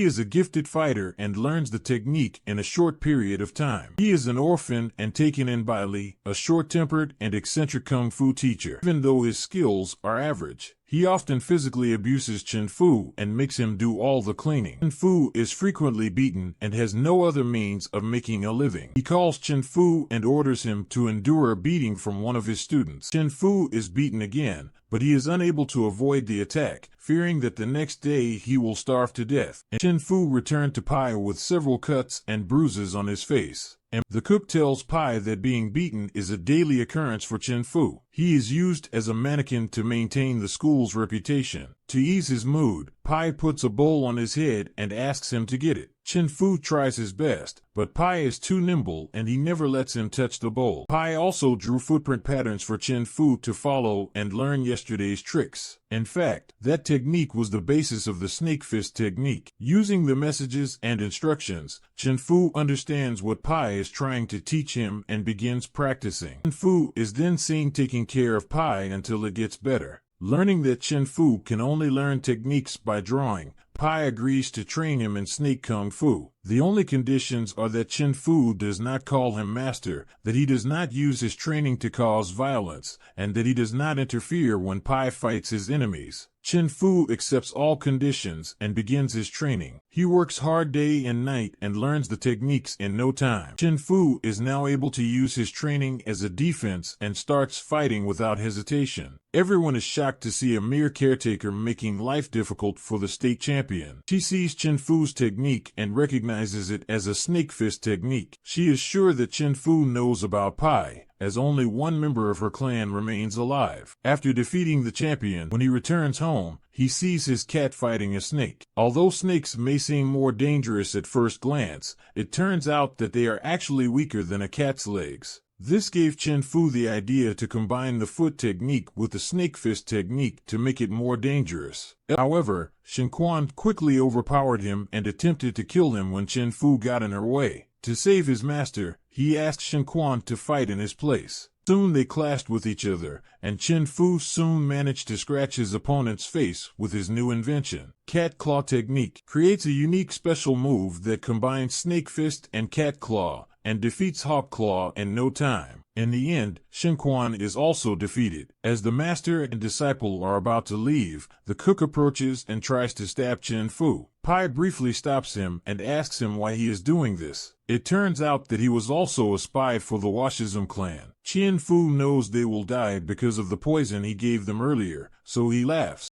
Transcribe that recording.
He is a gifted fighter and learns the technique in a short period of time. He is an orphan and taken in by Li, a short-tempered and eccentric kung fu teacher. Even though his skills are average, he often physically abuses Chen Fu and makes him do all the cleaning. Chen Fu is frequently beaten and has no other means of making a living. He calls Chen Fu and orders him to endure a beating from one of his students. Chen Fu is beaten again, but he is unable to avoid the attack, fearing that the next day he will starve to death. And Chen Fu returned to Pai with several cuts and bruises on his face. And the cook tells Pai that being beaten is a daily occurrence for Chen Fu. He is used as a mannequin to maintain the school's reputation. To ease his mood, Pai puts a bowl on his head and asks him to get it. Chen Fu tries his best, but Pai is too nimble and he never lets him touch the bowl. Pai also drew footprint patterns for Chen Fu to follow and learn yesterday's tricks. In fact, that technique was the basis of the snake fist technique. Using the messages and instructions, Chen Fu understands what Pai is trying to teach him and begins practicing. Chen Fu is then seen taking care of Pai until it gets better. Learning that Chen Fu can only learn techniques by drawing, Pai agrees to train him in snake kung fu. The only conditions are that Chen Fu does not call him master, that he does not use his training to cause violence, and that he does not interfere when Pai fights his enemies. Chen Fu accepts all conditions and begins his training. He works hard day and night and learns the techniques in no time. Chen Fu is now able to use his training as a defense and starts fighting without hesitation. Everyone is shocked to see a mere caretaker making life difficult for the state champion. She sees Chen Fu's technique and recognizes it as a snake fist technique. She is sure that Chen Fu knows about Pai, as only one member of her clan remains alive. After defeating the champion, when he returns home, he sees his cat fighting a snake. Although snakes may seem more dangerous at first glance, it turns out that they are actually weaker than a cat's legs. This gave Chen Fu the idea to combine the foot technique with the snake fist technique to make it more dangerous. However, Shen Quan quickly overpowered him and attempted to kill him when Chen Fu got in her way. To save his master, he asked Shen Quan to fight in his place. Soon they clashed with each other, and Chen Fu soon managed to scratch his opponent's face with his new invention. Cat Claw Technique creates a unique special move that combines Snake Fist and Cat Claw, and defeats Hawk Claw in no time. In the end, Shen Quan is also defeated. As the master and disciple are about to leave, the cook approaches and tries to stab Chen Fu. Pai briefly stops him and asks him why he is doing this. It turns out that he was also a spy for the Washism clan. Chen Fu knows they will die because of the poison he gave them earlier, so he laughs.